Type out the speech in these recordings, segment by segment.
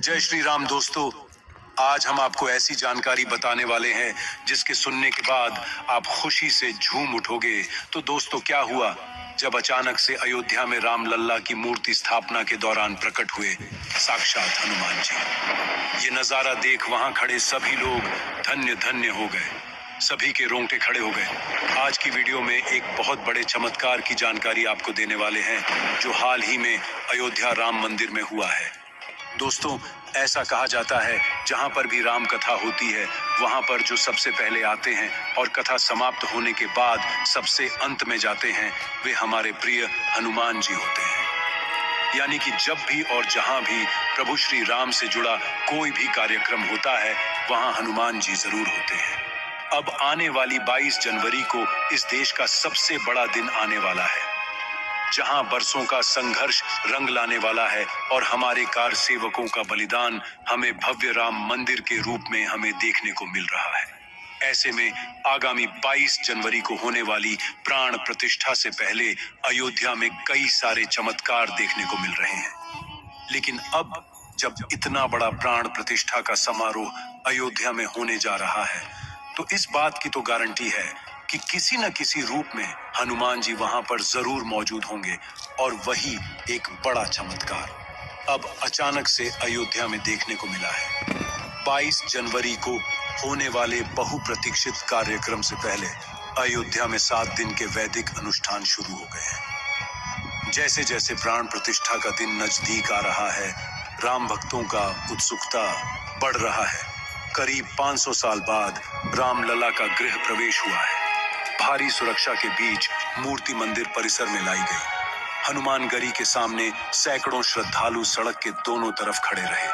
जय श्री राम दोस्तों। आज हम आपको ऐसी जानकारी बताने वाले हैं जिसके सुनने के बाद आप खुशी से झूम उठोगे। तो दोस्तों, क्या हुआ जब अचानक से अयोध्या में राम लल्ला की मूर्ति स्थापना के दौरान प्रकट हुए साक्षात हनुमान जी। ये नजारा देख वहां खड़े सभी लोग धन्य धन्य हो गए, सभी के रोंगटे खड़े हो गए। आज की वीडियो में एक बहुत बड़े चमत्कार की जानकारी आपको देने वाले हैं जो हाल ही में अयोध्या राम मंदिर में हुआ है। दोस्तों, ऐसा कहा जाता है जहां पर भी राम कथा होती है वहां पर जो सबसे पहले आते हैं और कथा समाप्त होने के बाद सबसे अंत में जाते हैं वे हमारे प्रिय हनुमान जी होते हैं। यानी कि जब भी और जहां भी प्रभु श्री राम से जुड़ा कोई भी कार्यक्रम होता है वहां हनुमान जी जरूर होते हैं। अब आने वाली 22 जनवरी को इस देश का सबसे बड़ा दिन आने वाला है जहां बरसों का संघर्ष रंग लाने वाला है और हमारे कार सेवकों का बलिदान हमें भव्य राम मंदिर के रूप में हमें देखने को मिल रहा है। ऐसे में आगामी 22 जनवरी को होने वाली प्राण प्रतिष्ठा से पहले अयोध्या में कई सारे चमत्कार देखने को मिल रहे हैं। लेकिन अब जब इतना बड़ा प्राण प्रतिष्ठा का समारोह अयोध्या में होने जा रहा है तो इस बात की तो गारंटी है कि किसी न किसी रूप में हनुमान जी वहां पर जरूर मौजूद होंगे। और वही एक बड़ा चमत्कार अब अचानक से अयोध्या में देखने को मिला है। 22 जनवरी को होने वाले बहुप्रतीक्षित कार्यक्रम से पहले अयोध्या में 7 दिन के वैदिक अनुष्ठान शुरू हो गए हैं। जैसे जैसे प्राण प्रतिष्ठा का दिन नजदीक आ रहा है, राम भक्तों का उत्सुकता बढ़ रहा है। करीब 500 साल बाद राम लला का गृह प्रवेश हुआ है। भारी सुरक्षा के बीच मूर्ति मंदिर परिसर में लाई गई। हनुमान गढ़ी के सामने सैकड़ों श्रद्धालु सड़क के दोनों तरफ खड़े रहे।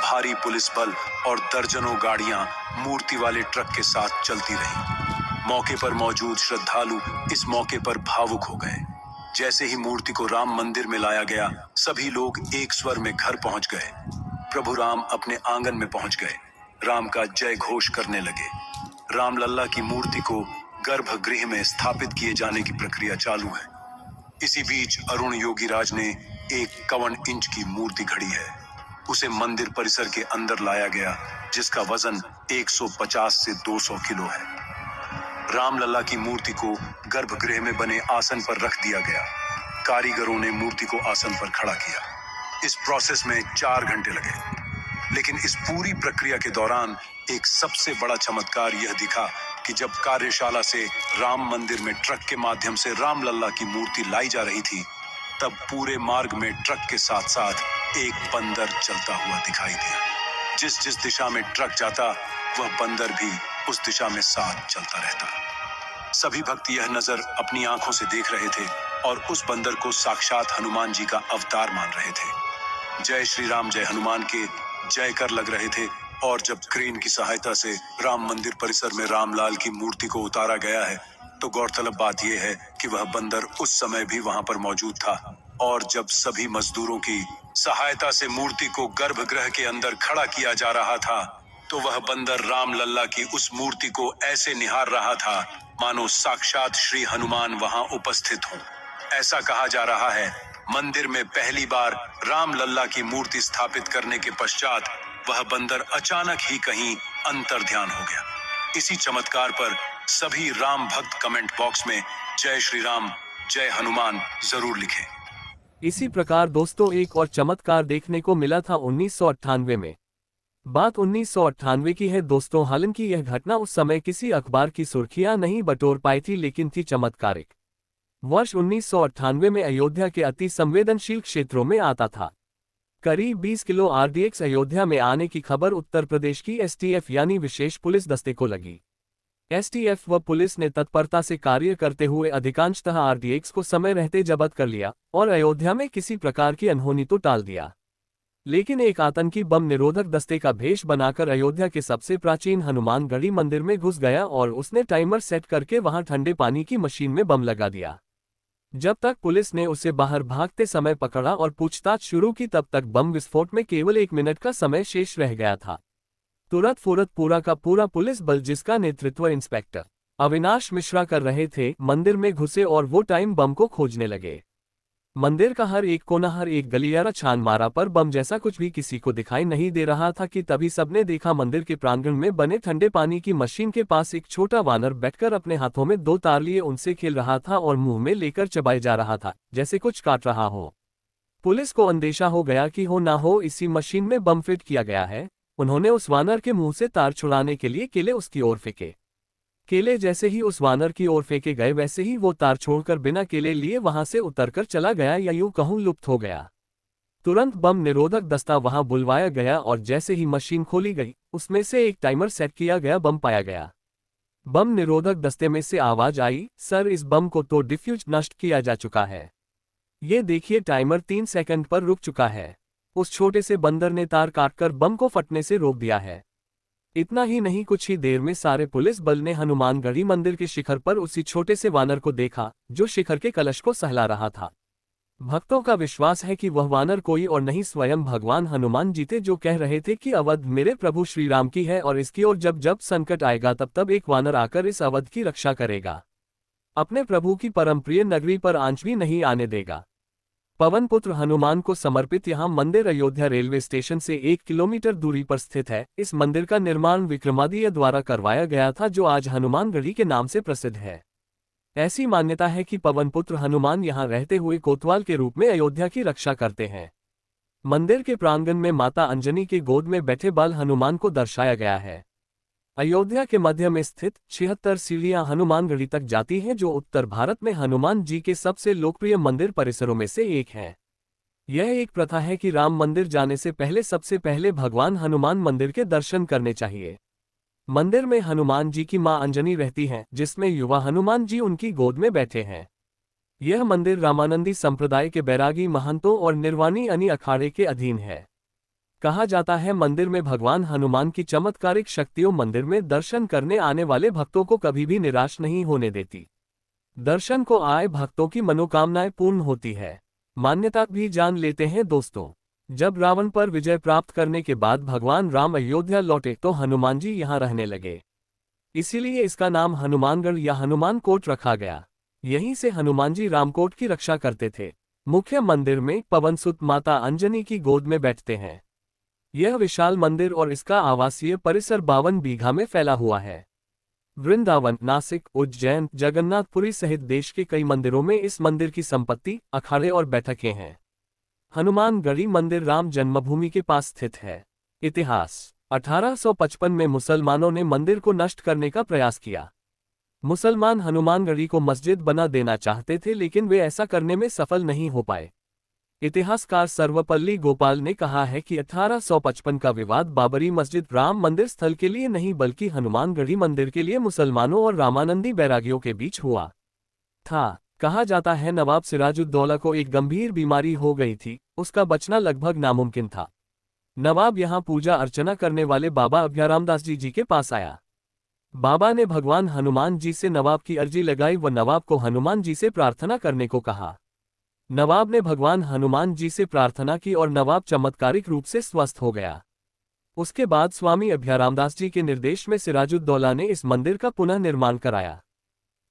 भारी पुलिस बल और दर्जनों गाड़ियां मूर्ति वाले ट्रक के साथ चलती रहीं। मौके पर मौजूद श्रद्धालु इस मौके पर भावुक हो गए। जैसे ही मूर्ति को राम मंदिर में लाया गया, सभी लोग एक स्वर में घर पहुंच गए। प्रभु राम अपने आंगन में पहुंच गए, राम का जय घोष करने लगे। राम लल्ला की मूर्ति को गर्भगृह में स्थापित किए जाने की प्रक्रिया चालू है। इसी बीच अरुण योगीराज ने एक 51 इंच की मूर्ति घड़ी है, उसे मंदिर परिसर के अंदर लाया गया जिसका वजन 150 से 200 किलो है। राम लल्ला की मूर्ति को गर्भगृह में बने आसन पर रख दिया गया। कारीगरों ने मूर्ति को आसन पर खड़ा किया। इस प्रोसेस में 4 घंटे लगे। लेकिन इस पूरी प्रक्रिया के दौरान एक सबसे बड़ा चमत्कार यह दिखा कि जब कार्यशाला से राम मंदिर में ट्रक के माध्यम से राम लल्ला की मूर्ति लाई जा रही थी तब पूरे मार्ग में ट्रक के साथ साथ एक बंदर चलता हुआ दिखाई दिया। जिस जिस दिशा में ट्रक जाता वह बंदर भी उस दिशा में साथ चलता रहता। सभी भक्त यह नजर अपनी आंखों से देख रहे थे और उस बंदर को साक्षात हनुमान जी का अवतार मान रहे थे। जय श्री राम जय हनुमान के जयकर लग रहे थे। और जब क्रेन की सहायता से राम मंदिर परिसर में रामलाल की मूर्ति को उतारा गया है तो गौरतलब बात यह है कि वह बंदर उस समय भी वहां पर मौजूद था। और जब सभी मजदूरों की सहायता से मूर्ति को गर्भगृह के अंदर खड़ा किया जा रहा था तो वह बंदर राम लल्ला की उस मूर्ति को ऐसे निहार रहा था मानो साक्षात श्री हनुमान वहां उपस्थित हों। ऐसा कहा जा रहा है मंदिर में पहली बार राम लल्ला की मूर्ति स्थापित करने के पश्चात वह बंदर अचानक ही कहीं अंतर ध्यान हो गया। इसी चमत्कार पर सभी राम भक्त कमेंट बॉक्स में जय श्री राम जय हनुमान जरूर लिखें। इसी प्रकार दोस्तों एक और चमत्कार देखने को मिला था 1998 में। बात 1998 की है दोस्तों। हालांकि यह घटना उस समय किसी अखबार की सुर्खियां नहीं बटोर पाई थी लेकिन थी चमत्कारिक। वर्ष 1998 में अयोध्या के अति संवेदनशील क्षेत्रों में आता था। करीब 20 किलो आरडीएक्स अयोध्या में आने की खबर उत्तर प्रदेश की एसटीएफ यानी विशेष पुलिस दस्ते को लगी। एसटीएफ व पुलिस ने तत्परता से कार्य करते हुए अधिकांशतः आरडीएक्स को समय रहते जब्त कर लिया और अयोध्या में किसी प्रकार की अनहोनी तो टाल दिया। लेकिन एक आतंकी बम निरोधक दस्ते का भेष बनाकर अयोध्या के सबसे प्राचीन हनुमान गढ़ी मंदिर में घुस गया और उसने टाइमर सेट करके वहां ठंडे पानी की मशीन में बम लगा दिया। जब तक पुलिस ने उसे बाहर भागते समय पकड़ा और पूछताछ शुरू की तब तक बम विस्फोट में केवल 1 मिनट का समय शेष रह गया था। तुरंत फुरत पूरा का पूरा पुलिस बल जिसका नेतृत्व इंस्पेक्टर अविनाश मिश्रा कर रहे थे मंदिर में घुसे और वो टाइम बम को खोजने लगे। मंदिर का हर एक कोना, हर एक गलियारा छान मारा, पर बम जैसा कुछ भी किसी को दिखाई नहीं दे रहा था कि तभी सबने देखा मंदिर के प्रांगण में बने ठंडे पानी की मशीन के पास एक छोटा वानर बैठकर अपने हाथों में 2 तार लिए उनसे खेल रहा था और मुंह में लेकर चबाए जा रहा था, जैसे कुछ काट रहा हो। पुलिस को अंदेशा हो गया कि हो ना हो इसी मशीन में बम फिट किया गया है। उन्होंने उस वानर के मुंह से तार छुड़ाने के लिए केले उसकी ओर फेंके। केले जैसे ही उस वानर की ओर फेंके गए, वैसे ही वो तार छोड़कर बिना केले लिए वहां से उतरकर चला गया, या यूं कहूं लुप्त हो गया। तुरंत बम निरोधक दस्ता वहां बुलवाया गया और जैसे ही मशीन खोली गई, उसमें से एक टाइमर सेट किया गया बम पाया गया। बम निरोधक दस्ते में से आवाज आई, सर इस बम को तो डिफ्यूज नष्ट किया जा चुका है। ये देखिए टाइमर 3 सेकंड पर रुक चुका है। उस छोटे से बंदर ने तार काटकर बम को फटने से रोक दिया है। इतना ही नहीं, कुछ ही देर में सारे पुलिस बल ने हनुमानगढ़ी मंदिर के शिखर पर उसी छोटे से वानर को देखा, जो शिखर के कलश को सहला रहा था। भक्तों का विश्वास है कि वह वानर कोई और नहीं, स्वयं भगवान हनुमान जी थे, जो कह रहे थे कि अवध मेरे प्रभु श्री राम की है और इसकी ओर जब जब संकट आएगा तब तब एक वानर आकर इस अवध की रक्षा करेगा, अपने प्रभु की परमप्रिय नगरी पर आंच भी नहीं आने देगा। पवन पुत्र हनुमान को समर्पित यहां मंदिर अयोध्या रेलवे स्टेशन से 1 किलोमीटर दूरी पर स्थित है। इस मंदिर का निर्माण विक्रमादित्य द्वारा करवाया गया था, जो आज हनुमानगढ़ी के नाम से प्रसिद्ध है। ऐसी मान्यता है कि पवन पुत्र हनुमान यहां रहते हुए कोतवाल के रूप में अयोध्या की रक्षा करते हैं। मंदिर के प्रांगण में माता अंजनी के गोद में बैठे बाल हनुमान को दर्शाया गया है। अयोध्या के मध्य में स्थित 76 सीढ़ियां हनुमानगढ़ी तक जाती हैं, जो उत्तर भारत में हनुमान जी के सबसे लोकप्रिय मंदिर परिसरों में से एक है। यह एक प्रथा है कि राम मंदिर जाने से पहले सबसे पहले भगवान हनुमान मंदिर के दर्शन करने चाहिए। मंदिर में हनुमान जी की मां अंजनी रहती हैं, जिसमें युवा हनुमान जी उनकी गोद में बैठे हैं। यह मंदिर रामानंदी संप्रदाय के बैरागी महंतों और निर्वाणी अनि अखाड़े के अधीन है। कहा जाता है मंदिर में भगवान हनुमान की चमत्कारिक शक्तियों मंदिर में दर्शन करने आने वाले भक्तों को कभी भी निराश नहीं होने देती। दर्शन को आए भक्तों की मनोकामनाएं पूर्ण होती है। मान्यता भी जान लेते हैं दोस्तों। जब रावण पर विजय प्राप्त करने के बाद भगवान राम अयोध्या लौटे तो हनुमान जी यहाँ रहने लगे। इसीलिए इसका नाम हनुमानगढ़ या हनुमान कोट रखा गया। यहीं से हनुमान जी रामकोट की रक्षा करते थे। मुख्य मंदिर में पवनसुत माता अंजनी की गोद में बैठते हैं। यह विशाल मंदिर और इसका आवासीय परिसर 52 बीघा में फैला हुआ है। वृंदावन, नासिक, उज्जैन, जगन्नाथपुरी सहित देश के कई मंदिरों में इस मंदिर की संपत्ति, अखाड़े और बैठकें हैं। हनुमानगढ़ी मंदिर राम जन्मभूमि के पास स्थित है। इतिहास: 1855 में मुसलमानों ने मंदिर को नष्ट करने का प्रयास किया। मुसलमान हनुमानगढ़ी को मस्जिद बना देना चाहते थे, लेकिन वे ऐसा करने में सफल नहीं हो पाए। इतिहासकार सर्वपल्ली गोपाल ने कहा है कि 1855 का विवाद बाबरी मस्जिद राम मंदिर स्थल के लिए नहीं, बल्कि हनुमानगढ़ी मंदिर के लिए मुसलमानों और रामानंदी बैरागियों के बीच हुआ था। कहा जाता है नवाब सिराजुद्दौला को एक गंभीर बीमारी हो गई थी, उसका बचना लगभग नामुमकिन था। नवाब यहां पूजा अर्चना करने वाले बाबा अभयारामदास जी के पास आया। बाबा ने भगवान हनुमान जी से नवाब की अर्जी लगाई व नवाब को हनुमान जी से प्रार्थना करने को कहा। नवाब ने भगवान हनुमान जी से प्रार्थना की और नवाब चमत्कारिक रूप से स्वस्थ हो गया। उसके बाद स्वामी अभयारामदास जी के निर्देश में सिराजुद्दौला ने इस मंदिर का पुनः निर्माण कराया।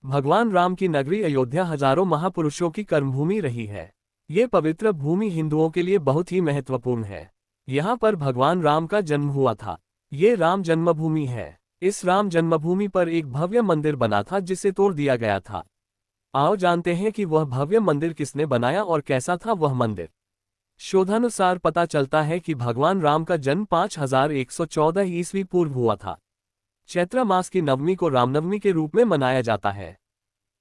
भगवान राम की नगरी अयोध्या हजारों महापुरुषों की कर्मभूमि रही है। ये पवित्र भूमि हिंदुओं के लिए बहुत ही महत्वपूर्ण है। यहाँ पर भगवान राम का जन्म हुआ था। ये राम जन्मभूमि है। इस राम जन्मभूमि पर एक भव्य मंदिर बना था, जिसे तोड़ दिया गया था। आओ जानते हैं कि वह भव्य मंदिर किसने बनाया और कैसा था वह मंदिर। शोधानुसार पता चलता है कि भगवान राम का जन्म 5114 ईस्वी पूर्व हुआ था। चैत्र मास की नवमी को रामनवमी के रूप में मनाया जाता है।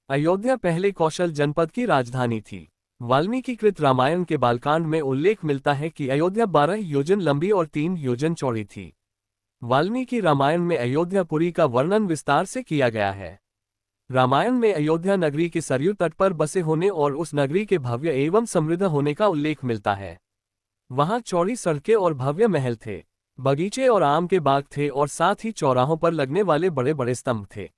अयोध्या पहले कौशल जनपद की राजधानी थी। वाल्मीकि कृत रामायण के बालकांड में उल्लेख मिलता है कि अयोध्या 12 योजन लंबी और 3 योजन चौड़ी थी। वाल्मीकि रामायण में अयोध्यापुरी का वर्णन विस्तार से किया गया है। रामायण में अयोध्या नगरी के सरयू तट पर बसे होने और उस नगरी के भव्य एवं समृद्ध होने का उल्लेख मिलता है। वहां चौड़ी सड़कें और भव्य महल थे, बगीचे और आम के बाग थे और साथ ही चौराहों पर लगने वाले बड़े बड़े स्तंभ थे।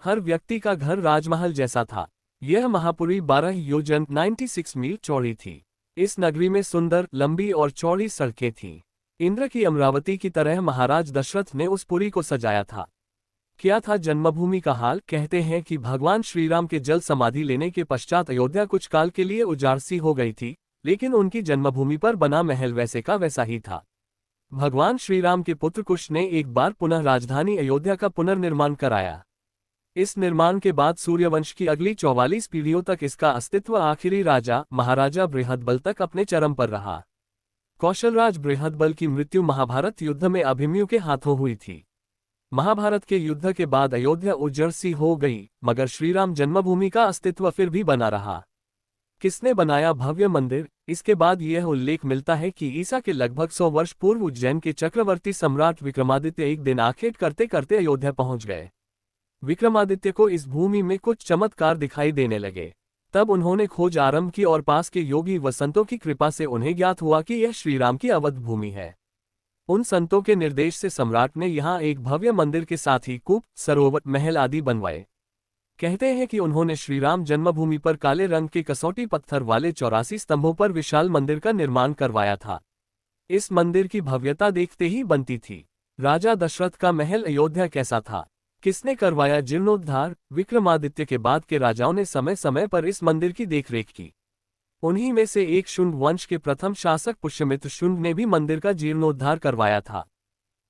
हर व्यक्ति का घर राजमहल जैसा था। यह महापुरी 12 योजन 96 मील चौड़ी थी। इस नगरी में सुंदर, लंबी और चौड़ी सड़कें थीं। इंद्र की अमरावती की तरह महाराज दशरथ ने उस पुरी को सजाया था। क्या था जन्मभूमि का हाल। कहते हैं कि भगवान श्रीराम के जल समाधि लेने के पश्चात अयोध्या कुछ काल के लिए उजाड़ सी हो गई थी, लेकिन उनकी जन्मभूमि पर बना महल वैसे का वैसा ही था। भगवान श्रीराम के पुत्र कुश ने एक बार पुनः राजधानी अयोध्या का पुनर्निर्माण कराया। इस निर्माण के बाद सूर्यवंश की अगली 44 पीढ़ियों तक इसका अस्तित्व आखिरी राजा महाराजा बृहदबल तक अपने चरम पर रहा। कौशलराज बृहदबल की मृत्यु महाभारत युद्ध में अभिमन्यु के हाथों हुई थी। महाभारत के युद्ध के बाद अयोध्या उजड़ सी हो गई, मगर श्रीराम जन्मभूमि का अस्तित्व फिर भी बना रहा। किसने बनाया भव्य मंदिर? इसके बाद यह उल्लेख मिलता है कि ईसा के लगभग 100 वर्ष पूर्व उज्जैन के चक्रवर्ती सम्राट विक्रमादित्य एक दिन आखेट करते करते अयोध्या पहुंच गए। विक्रमादित्य को इस भूमि में कुछ चमत्कार दिखाई देने लगे। तब उन्होंने खोज आरंभ की और पास के योगी व संतों की कृपा से उन्हें ज्ञात हुआ कि यह श्रीराम की अवध भूमि है। उन संतों के निर्देश से सम्राट ने यहाँ एक भव्य मंदिर के साथ ही कूप, सरोवर, महल आदि बनवाए। कहते हैं कि उन्होंने श्रीराम जन्मभूमि पर काले रंग के कसौटी पत्थर वाले 84 स्तंभों पर विशाल मंदिर का निर्माण करवाया था। इस मंदिर की भव्यता देखते ही बनती थी। राजा दशरथ का महल अयोध्या कैसा था? किसने करवाया जीर्णोद्धार? विक्रमादित्य के बाद के राजाओं ने समय समय पर इस मंदिर की देखरेख की। उन्हीं में से एक शुंग वंश के प्रथम शासक पुष्यमित्र शुंग ने भी मंदिर का जीर्णोद्धार करवाया था।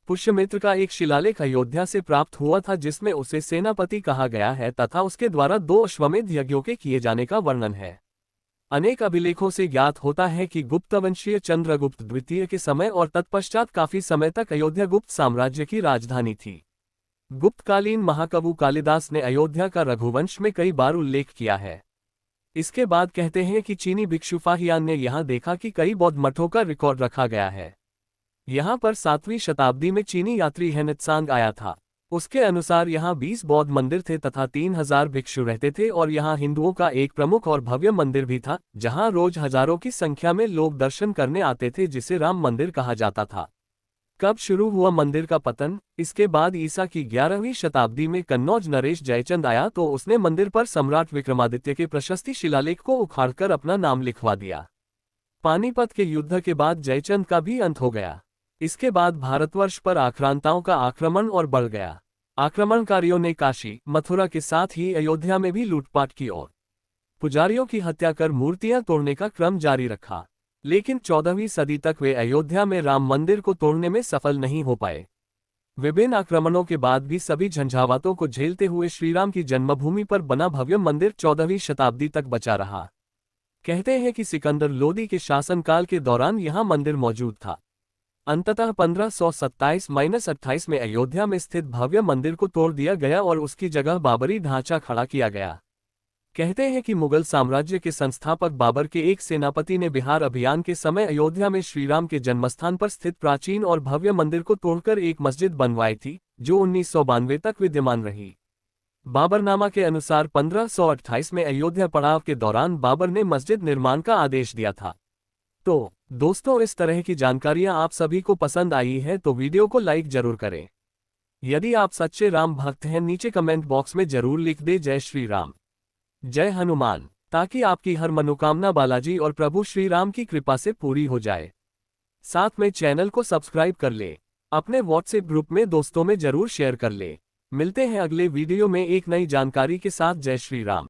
पुष्यमित्र का एक शिलालेख अयोध्या से प्राप्त हुआ था जिसमें उसे सेनापति कहा गया है तथा उसके द्वारा 2 अश्वमेध यज्ञों के किए जाने का वर्णन है। अनेक अभिलेखों से ज्ञात होता है कि गुप्तवंशीय चंद्रगुप्त द्वितीय के समय और तत्पश्चात काफी समय तक अयोध्या गुप्त साम्राज्य की राजधानी थी। गुप्तकालीन महाकवि कालिदास ने अयोध्या का रघुवंश में कई बार उल्लेख किया है। इसके बाद कहते हैं कि चीनी भिक्षु फाहियान ने यहाँ देखा कि कई बौद्ध मठों का रिकॉर्ड रखा गया है। यहाँ पर 7वीं शताब्दी में चीनी यात्री हेनत्सांग आया था। उसके अनुसार यहाँ 20 बौद्ध मंदिर थे तथा 3000 भिक्षु रहते थे और यहाँ हिंदुओं का एक प्रमुख और भव्य मंदिर भी था, जहाँ रोज हजारों की संख्या में लोग दर्शन करने आते थे, जिसे राम मंदिर कहा जाता था। कब शुरू हुआ मंदिर का पतन? इसके बाद ईसा की 11वीं शताब्दी में कन्नौज नरेश जयचंद आया तो उसने मंदिर पर सम्राट विक्रमादित्य के प्रशस्ति शिलालेख को उखाड़कर अपना नाम लिखवा दिया। पानीपत के युद्ध के बाद जयचंद का भी अंत हो गया। इसके बाद भारतवर्ष पर आक्रांताओं का आक्रमण और बढ़ गया। आक्रमणकारियों ने काशी, मथुरा के साथ ही अयोध्या में भी लूटपाट की और पुजारियों की हत्या कर मूर्तियां तोड़ने का क्रम जारी रखा। लेकिन 14वीं सदी तक वे अयोध्या में राम मंदिर को तोड़ने में सफल नहीं हो पाए। विभिन्न आक्रमणों के बाद भी सभी झंझावातों को झेलते हुए श्रीराम की जन्मभूमि पर बना भव्य मंदिर 14वीं शताब्दी तक बचा रहा। कहते हैं कि सिकंदर लोदी के शासनकाल के दौरान यहां मंदिर मौजूद था। अंततः 1527-28 में अयोध्या में स्थित भव्य मंदिर को तोड़ दिया गया और उसकी जगह बाबरी ढांचा खड़ा किया गया। कहते हैं कि मुगल साम्राज्य के संस्थापक बाबर के एक सेनापति ने बिहार अभियान के समय अयोध्या में श्रीराम के जन्मस्थान पर स्थित प्राचीन और भव्य मंदिर को तोड़कर एक मस्जिद बनवाई थी, जो 1992 तक विद्यमान रही। बाबरनामा के अनुसार 1528 में अयोध्या पड़ाव के दौरान बाबर ने मस्जिद निर्माण का आदेश दिया था। तो दोस्तों, इस तरह की जानकारियां आप सभी को पसंद आई है तो वीडियो को लाइक जरूर करें। यदि आप सच्चे राम भक्त हैं, नीचे कमेंट बॉक्स में जरूर लिख दे जय श्री राम, जय हनुमान, ताकि आपकी हर मनोकामना बालाजी और प्रभु श्री राम की कृपा से पूरी हो जाए। साथ में चैनल को सब्सक्राइब कर ले, अपने व्हाट्सएप ग्रुप में दोस्तों में जरूर शेयर कर ले। मिलते हैं अगले वीडियो में एक नई जानकारी के साथ। जय श्री राम।